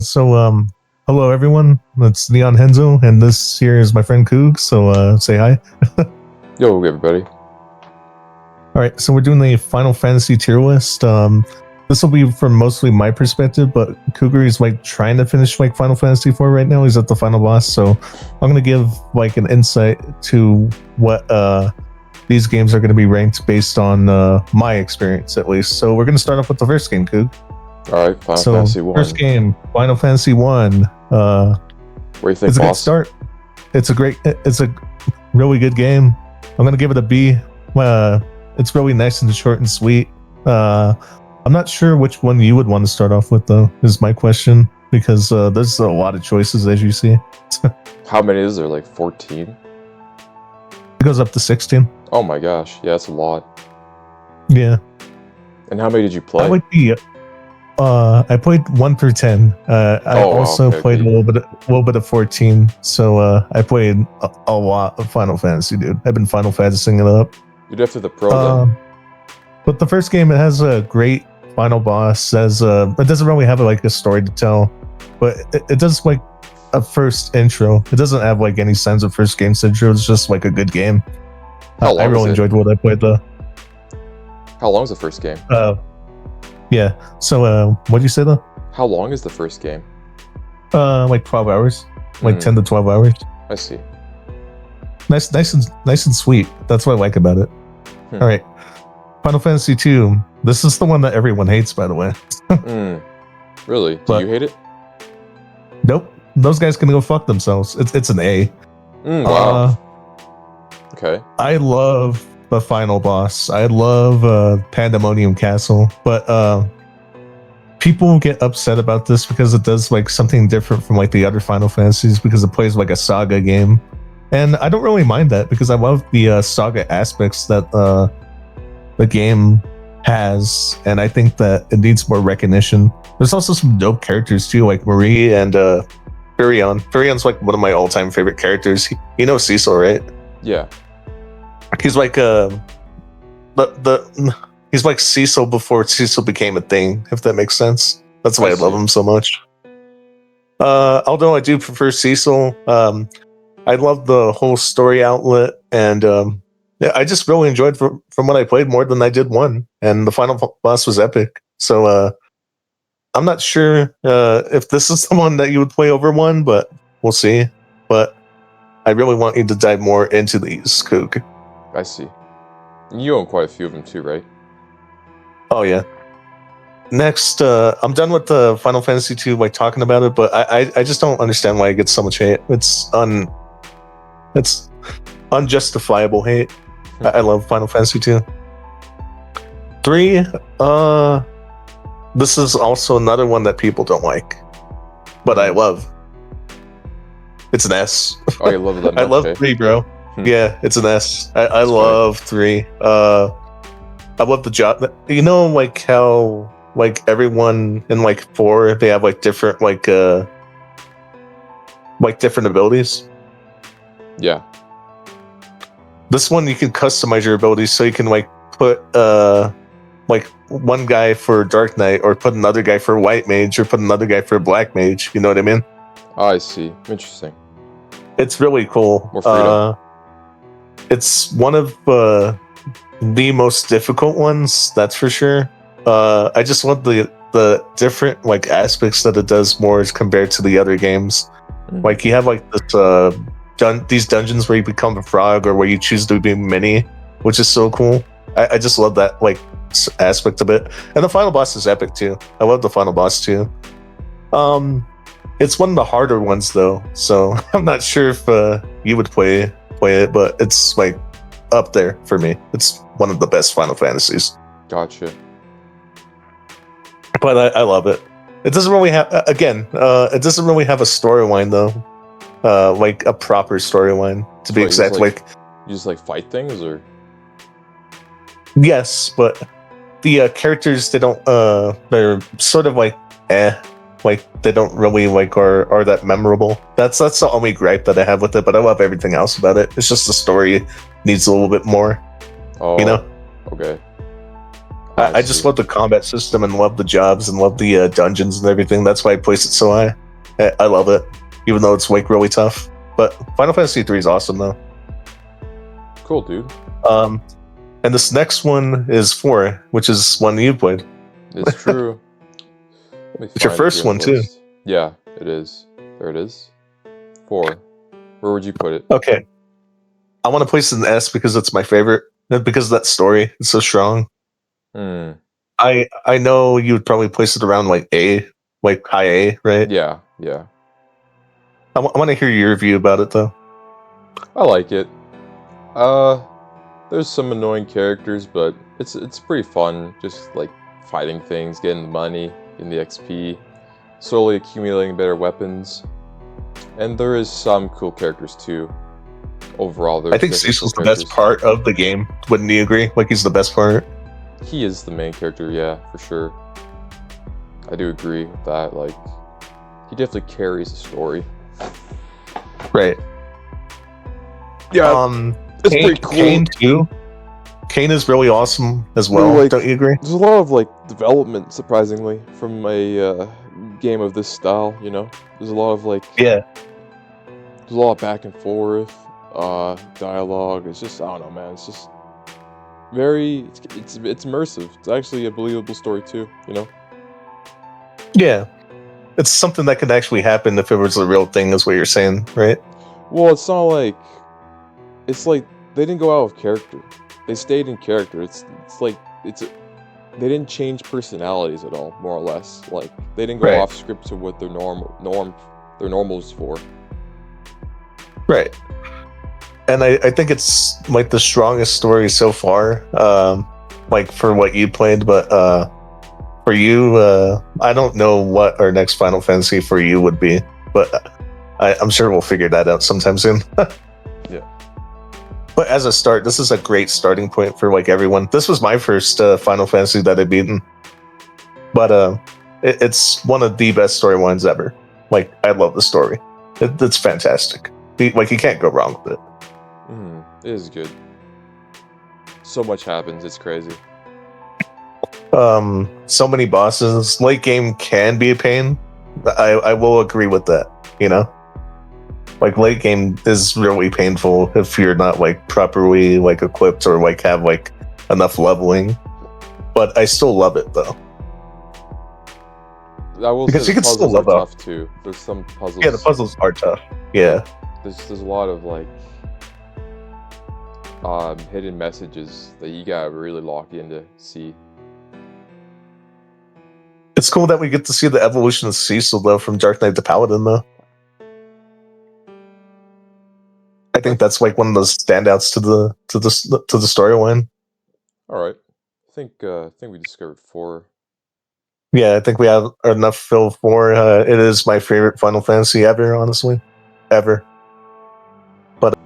Hello everyone. It's Leon Henzo, and this here is my friend Coog. Say hi. Yo, everybody. All right, so we're doing the Final Fantasy tier list. This will be from mostly my perspective, but Cougar is like trying to finish like Final Fantasy IV right now. He's at the final boss, so I'm gonna give like an insight to what these games are going to be ranked based on my experience, at least. So we're going to start off with the first game, Coog. All right, Final Fantasy 1. First game, Final Fantasy 1. What do you think, it's a good start. It's a really good game. I'm going to give it a B. It's really nice and short and sweet. I'm not sure which one you would want to start off with, though, is my question, because there's a lot of choices, as you see. How many is there? Like 14? It goes up to 16. Oh my gosh, yeah, that's a lot. Yeah. And how many did you play? I played 1 through 10. I also played a little bit of 14. So I played a lot of Final Fantasy, dude. I've been Final Fantasying it up. You're after the pro then. But the first game, it has a great final boss. It doesn't really have like a story to tell, but it does like a first intro. It doesn't have like any signs of first game intro. It's just like a good game. I really enjoyed what I played though. How long is the first game? Yeah. So what did you say though? How long is the first game? Like 12 hours. Like 10 to 12 hours. I see. Nice and sweet. That's what I like about it. All right. Final Fantasy 2. This is the one that everyone hates, by the way. Really? Do you hate it? Nope. Those guys can go fuck themselves. It's an A. Wow. Okay. I love the final boss. I love Pandemonium Castle, but people get upset about this because it does like something different from like the other Final Fantasies, because it plays like a saga game, and I don't really mind that because I love the saga aspects that the game has, and I think that it needs more recognition. There's also some dope characters too, like Marie and Furion. Furion's like one of my all-time favorite characters. You know Cecil, right? Yeah. He's like he's like Cecil before Cecil became a thing, if that makes sense. That's why I love him so much. Although I do prefer Cecil, I love the whole story outlet, and yeah, I just really enjoyed from what I played more than I did 1, and the final boss was epic. So I'm not sure if this is the one that you would play over 1, but we'll see. But I really want you to dive more into these, Coog. I see. You own quite a few of them too, right? Oh yeah. Next, I'm done with the Final Fantasy 2 like talking about it, but I just don't understand why it gets so much hate. It's unjustifiable hate. I love Final Fantasy 2. 3, this is also another one that people don't like, but I love. It's an S. Oh, you love that? I love 3, bro. Yeah, it's an S. I love 3. I love the job. You know, like how like everyone in like 4, they have like different different abilities. Yeah. This one you can customize your abilities, so you can like put like one guy for Dark Knight, or put another guy for White Mage, or put another guy for Black Mage. You know what I mean? Oh, I see. Interesting. It's really cool. More freedom. It's one of the most difficult ones, that's for sure. I just love the different like aspects that it does more as compared to the other games. Like you have like this these dungeons where you become a frog, or where you choose to be Mini, which is so cool. I just love that like aspect of it. And the final boss is epic too. I love the final boss too. It's one of the harder ones though, so I'm not sure if you would play it, but it's like up there for me. It's one of the best Final Fantasies. Gotcha. But I love it. It doesn't really have it doesn't really have a storyline though, like a proper storyline to be exact. You just like fight things, or? Yes, but the characters, they don't they're sort of like like they don't really like are that memorable. That's the only gripe that I have with it, but I love everything else about it. It's just the story needs a little bit more. Oh, you know? Okay. I just see. love the combat system and love the jobs and love the dungeons and everything. That's why I place it so high. I love it, even though it's like really tough. But Final Fantasy 3 is awesome though. Cool, dude. And this next one is 4, which is one you played. It's true. It's your first one too. Yeah, it is. There it is. 4. Where would you put it? Okay, I want to place it in S because it's my favorite. Because of that story, it's so strong. Hmm. I know you would probably place it around like A, like high A, right? Yeah. I want to hear your review about it though. I like it. There's some annoying characters, but it's pretty fun. Just like fighting things, getting the money, getting the XP, slowly accumulating better weapons, and there is some cool characters too. Overall, there's I think definitely Cecil's cool the best characters. part of the game. Wouldn't you agree? Like he's the best part. He is the main character, yeah, for sure. I do agree with that. Like, he definitely carries the story. Right. Yeah, it's Kane, pretty cool. Kane too. Kane is really awesome as well. Like, Don't you agree? There's a lot of like development, surprisingly, from a game of this style. You know, there's a lot of like Yeah. there's a lot of back and forth, dialogue. It's just I don't know, man. It's just very it's immersive. It's actually a believable story too. You know. Yeah. It's something that could actually happen if it was a real thing, is what you're saying, right? Well, it's not like it's like they didn't go out of character. They stayed in character. It's like they didn't change personalities at all, more or less. Like they didn't go Right. off script to what their normals for. Right. And I think it's like the strongest story so far, like for what you played, but for you, I don't know what our next Final Fantasy for you would be, but I'm sure we'll figure that out sometime soon. Yeah. But as a start, this is a great starting point for like everyone. This was my first Final Fantasy that I've beaten, but it's one of the best storylines ever. Like I love the story; it's fantastic. Like you can't go wrong with it. It is good. So much happens. It's crazy. So many bosses. Late game can be a pain. I will agree with that. You know, like late game is really painful if you're not like properly like equipped or like have like enough leveling. But I still love it though. I will Because say you the can still puzzles are level up. tough too. There's some puzzles. Yeah, the puzzles are tough. Yeah, There's a lot of like hidden messages that you gotta really lock in to see. it's cool that we get to see the evolution of Cecil though from Dark Knight to Paladin though. I think that's like one of those standouts to the storyline. All right. I think we discovered 4. Yeah, I think we have enough fill for. It is my favorite Final Fantasy ever, honestly, ever. But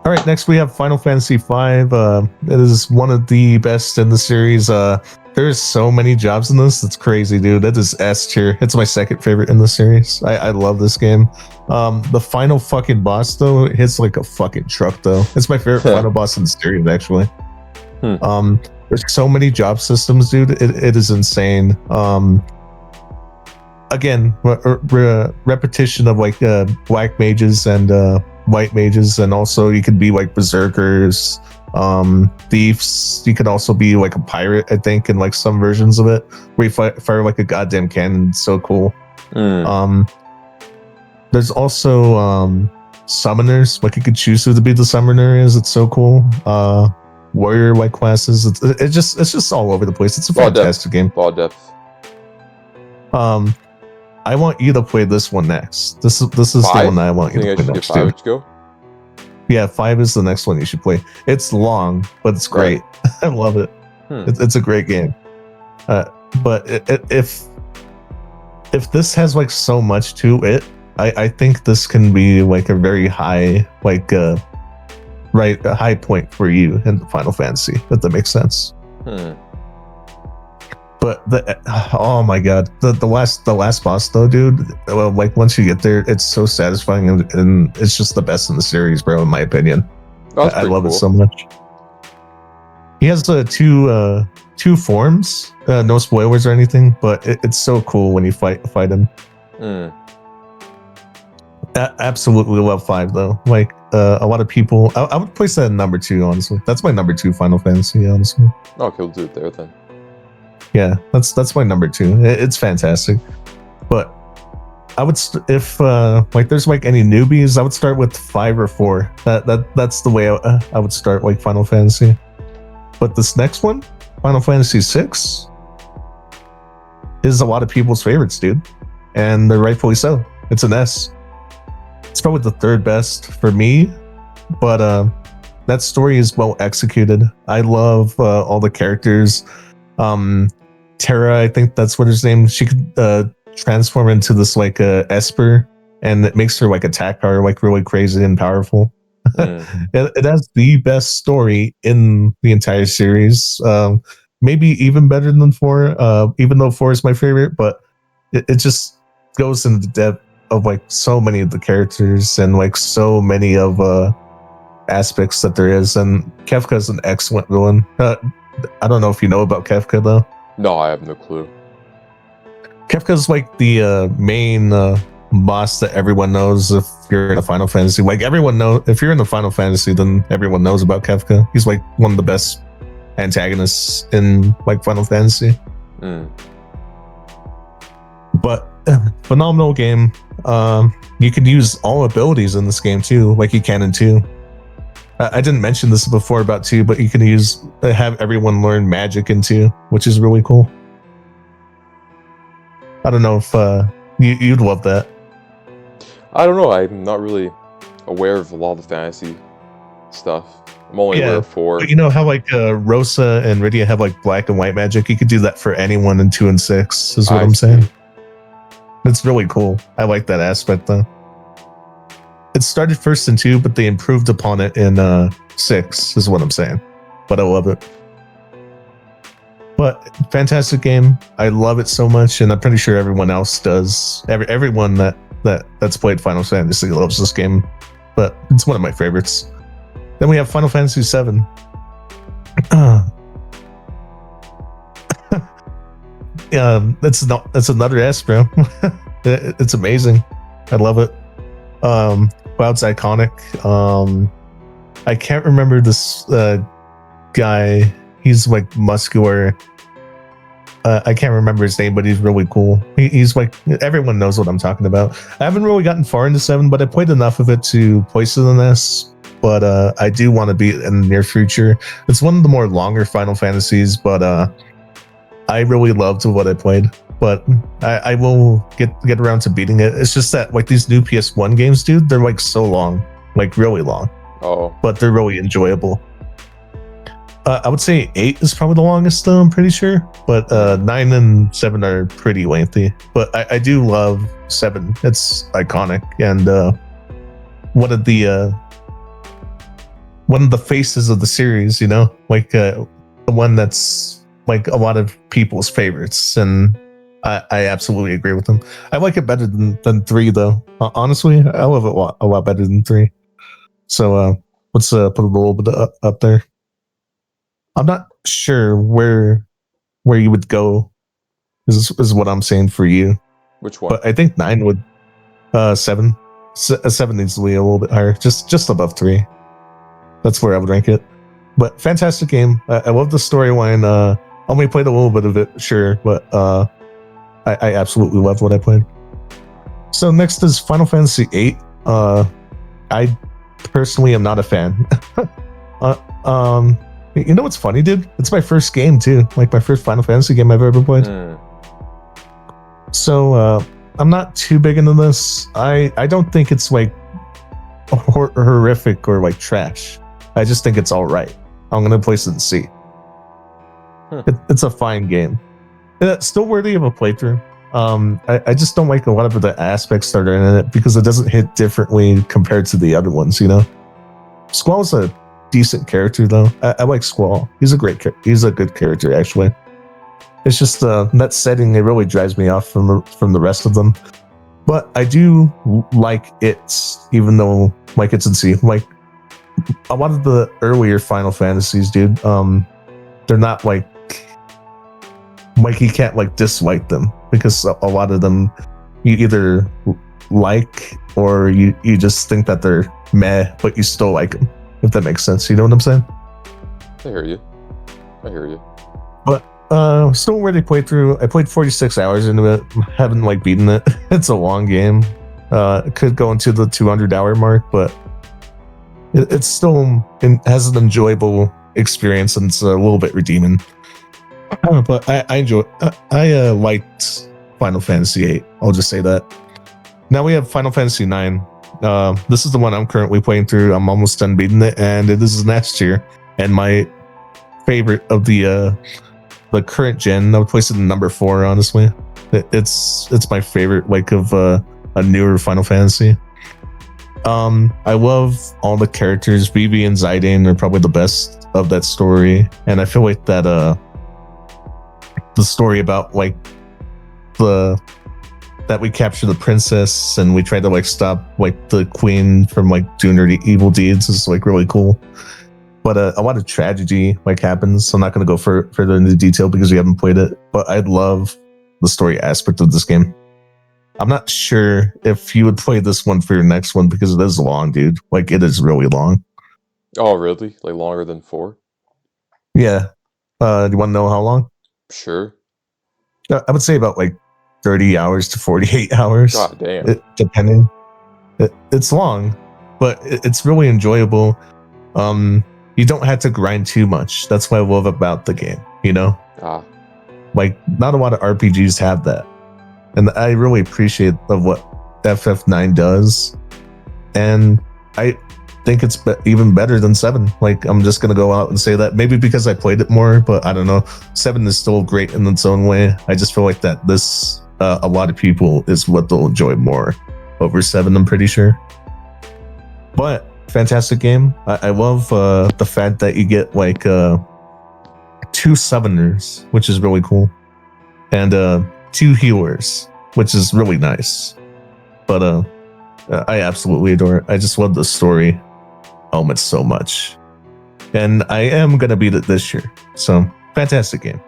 all right, next we have Final Fantasy V. It is one of the best in the series. There's so many jobs in this. It's crazy, dude. That is S tier. It's my second favorite in the series. I love this game. The final fucking boss though hits like a fucking truck though. It's my favorite final boss in the series actually. There's so many job systems, dude. It is insane. Again, repetition of like black mages and white mages, and also you could be like berserkers, thieves. You could also be like a pirate, I think, in like some versions of it, where you fire like a goddamn cannon. It's so cool. There's also summoners. Like you could choose who to be the summoner is. It's so cool. Warrior like classes. It's just all over the place. It's a fantastic game. Ball depth. I want you to play this one next. This is the one that I want you to play next. 5 to go? Yeah, 5 is the next one you should play. It's long, but it's great. I love it. It's a great game. But if this has like so much to it, I think this can be like a very high a high point for you in the Final Fantasy, if that makes sense. But oh my god, the last boss though, dude. Well, like once you get there, it's so satisfying and it's just the best in the series, bro. In my opinion, I love it so much. He has two forms. No spoilers or anything, but it's so cool when you fight him. Absolutely love 5 though. Like a lot of people, I would place that in number 2. Honestly, that's my number 2 Final Fantasy. Honestly. Okay, we'll do it there then. Yeah, that's my number 2. It's fantastic, but I would if like there's like any newbies, I would start with 5 or 4. That's the way I would start like Final Fantasy. But this next one, Final Fantasy 6, is a lot of people's favorites, dude, and they're rightfully so. It's an S. It's probably the 3rd best for me, but that story is well executed. I love all the characters. Terra, I think that's what her name. She could transform into this like Esper, and it makes her like attack her like really crazy and powerful. It has the best story in the entire series. Maybe even better than 4, even though 4 is my favorite, but it just goes into the depth of like so many of the characters and like so many of aspects that there is. And Kefka is an excellent villain. I don't know if you know about Kefka though. No, I have no clue. Kefka is like the main boss that everyone knows if you're in a Final Fantasy. Like everyone knows, if you're in the Final Fantasy, then everyone knows about Kefka. He's like one of the best antagonists in like Final Fantasy. But phenomenal game. You can use all abilities in this game too, like you can in 2. I didn't mention this before about 2, but you can have everyone learn magic in 2, which is really cool. I don't know if you'd love that. I don't know. I'm not really aware of a lot of the fantasy stuff. I'm only aware of 4. But you know how like Rosa and Rydia have like black and white magic? You could do that for anyone in 2 and 6, is what I'm saying. It's really cool. I like that aspect though. It started first in 2, but they improved upon it in 6, is what I'm saying. But I love it. But fantastic game. I love it so much, and I'm pretty sure everyone else does. Everyone that's played Final Fantasy loves this game. But it's one of my favorites. Then we have Final Fantasy 7. That's another S, bro. It's amazing. I love it. Cloud's iconic. I can't remember this guy. He's like muscular. I can't remember his name, but he's really cool. He's like, everyone knows what I'm talking about. I haven't really gotten far into 7, but I played enough of it to place it in this. But I do want to beat it in the near future. It's one of the more longer Final Fantasies, but I really loved what I played. But I will get around to beating it. It's just that like these new PS1 games, dude, they're like so long, like really long. Oh. But they're really enjoyable. I would say 8 is probably the longest though, I'm pretty sure. But 9 and 7 are pretty lengthy. But I do love 7. It's iconic and one of the faces of the series, you know, like the one that's like a lot of people's favorites, and I absolutely agree with them. I like it better than 3 though. Honestly, I love it a lot better than 3. So let's put a little bit up there. I'm not sure where you would go. Is what I'm saying for you. Which one? But I think 9 would. 7. 7 needs to be a little bit higher, just above 3. That's where I would rank it. But fantastic game. I love the storyline. Only played a little bit of it, sure, but I absolutely loved what I played. So next is Final Fantasy VIII. I personally am not a fan. You know what's funny, dude? It's my first game too, like my first Final Fantasy game I've ever played. So I'm not too big into this. I don't think it's like horrific or like trash. I just think it's all right. I'm gonna place it in C. It's a fine game. It's still worthy of a playthrough. I just don't like a lot of the aspects that are in it because it doesn't hit differently compared to the other ones, you know? Squall's a decent character though. I like Squall. He's a good character actually. It's just that setting, it really drives me off from the rest of them. But I do like it, even though like it's in C. Like a lot of the earlier Final Fantasies, dude. they're not like you can't like dislike them, because a lot of them you either like or you just think that they're meh, but you still like them, if that makes sense. You know what I'm saying? I hear you. But still already played through. I played 46 hours into it. Haven't like beaten it. It's a long game. It could go into the 200-hour mark, but it's still has an enjoyable experience, and it's a little bit redeeming. But I enjoy. I liked Final Fantasy VIII. I'll just say that. Now we have Final Fantasy IX. This is the one I'm currently playing through. I'm almost done beating it, and it is next tier and my favorite of the current gen. I would place it in number 4. Honestly, it's my favorite like of a newer Final Fantasy. I love all the characters. Vivi and Zidane are probably the best of that story, and I feel like that the story about like that we capture the princess and we try to like stop like the queen from like doing her evil deeds is like really cool. But a lot of tragedy like happens. So I'm not going to go further into detail because we haven't played it. But I love the story aspect of this game. I'm not sure if you would play this one for your next one because it is long, dude. Like it is really long. Oh, really? Like longer than 4? Yeah. Do you want to know how long? Sure. I would say about like 30 hours to 48 hours. God damn. Depending. It's long, but it's really enjoyable. You don't have to grind too much. That's what I love about the game, you know? Like, not a lot of RPGs have that. And I really appreciate of what FF9 does. And I think it's even better than 7. Like, I'm just going to go out and say that. Maybe because I played it more, but I don't know. 7 is still great in its own way. I just feel like that this, a lot of people, is what they'll enjoy more over 7, I'm pretty sure. But fantastic game. I love the fact that you get like 2 summoners, which is really cool, and 2 healers, which is really nice. But I absolutely adore it. I just love the story element so much, and I am gonna beat it this year. So fantastic game.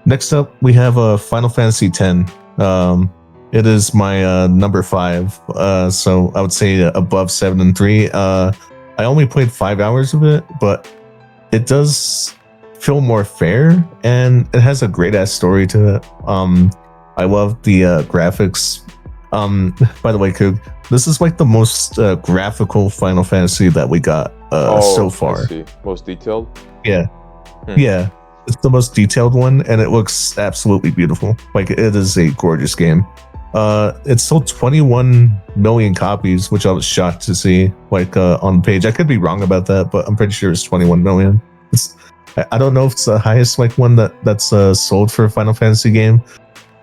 Next up, we have Final Fantasy X. It is my number 5, so I would say above 7 and 3. I only played 5 hours of it, but it does feel more fair, and it has a great ass story to it. I love the graphics. By the way, Coog, this is like the most graphical Final Fantasy that we got so far. I see. Most detailed? Yeah. Yeah. It's the most detailed one, and it looks absolutely beautiful. Like, it is a gorgeous game. It sold 21 million copies, which I was shocked to see, like, on the page. I could be wrong about that, but I'm pretty sure it's 21 million. I don't know if it's the highest, like, one that's sold for a Final Fantasy game,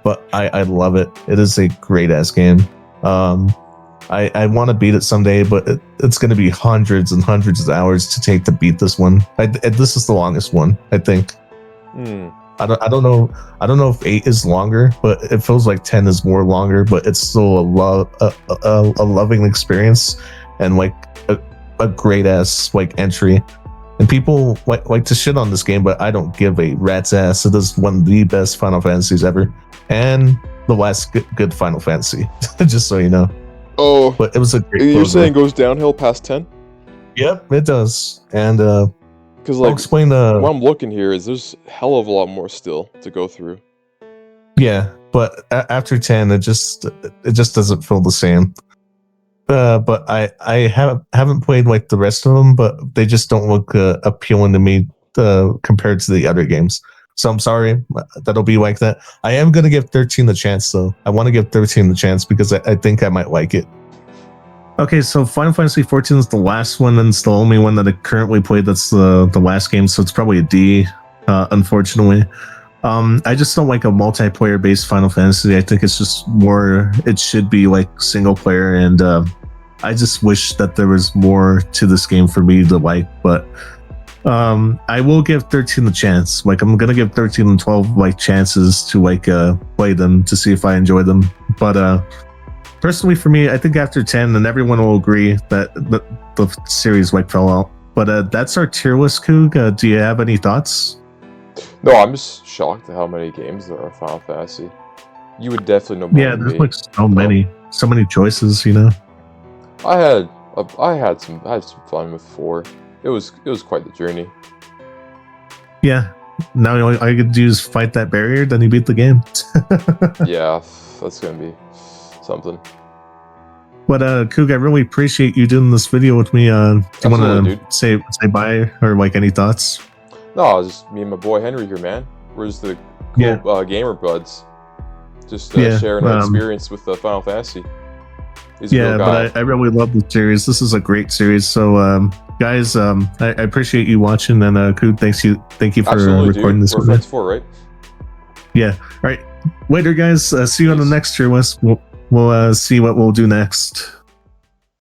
but I love it. It is a great-ass game. I want to beat it someday, but it's going to be hundreds and hundreds of hours to take to beat this one. This is the longest one, I think. I don't know if 8 is longer, but it feels like 10 is more longer, but it's still a loving experience and like a great ass like entry. And people like to shit on this game, but I don't give a rat's ass. It is one of the best Final Fantasies ever, and the last good Final Fantasy. Just so you know. Oh, but it was a great. You're saying it goes downhill past 10? Yep, it does. And because like, I'll explain what I'm looking here is there's hell of a lot more still to go through. Yeah, but after 10, it just doesn't feel the same. But I haven't played like the rest of them, but they just don't look appealing to me compared to the other games. So I'm sorry, that'll be like that. I am gonna give 13 the chance though. I want to give 13 the chance because I think I might like it. Okay, so Final Fantasy XIV is the last one, and it's the only one that I currently played that's the last game, so it's probably a D, unfortunately. I just don't like a multiplayer based Final Fantasy. I think it's just more, it should be like single player, and I just wish that there was more to this game for me to like, but I will give 13 the chance. Like, I'm gonna give 13 and 12 like chances to like play them to see if I enjoy them, but personally for me, I think after 10, and everyone will agree that the series like fell out, But that's our tier list, Coog. Do you have any thoughts? No, I'm just shocked at how many games there are in Final Fantasy. You would definitely know more Yeah, than there's me. like so many choices. You know. I had some fun with 4. It was quite the journey. Yeah. Now all you could do is fight that barrier, then you beat the game. Yeah, that's gonna be something. But Coog, I really appreciate you doing this video with me. Do you Absolutely, want to dude. say bye or like any thoughts? No, it's just me and my boy Henry here, man. We're just the cool gamer buds. Just sharing our experience with Final Fantasy. He's a yeah, real guy. but I really love the series. This is a great series. So, guys, I appreciate you watching, and Coog, thank you for Absolutely, recording dude. this. We're friends for, right? Yeah. All right. Later, guys. See you on the next tier list. We'll see what we'll do next.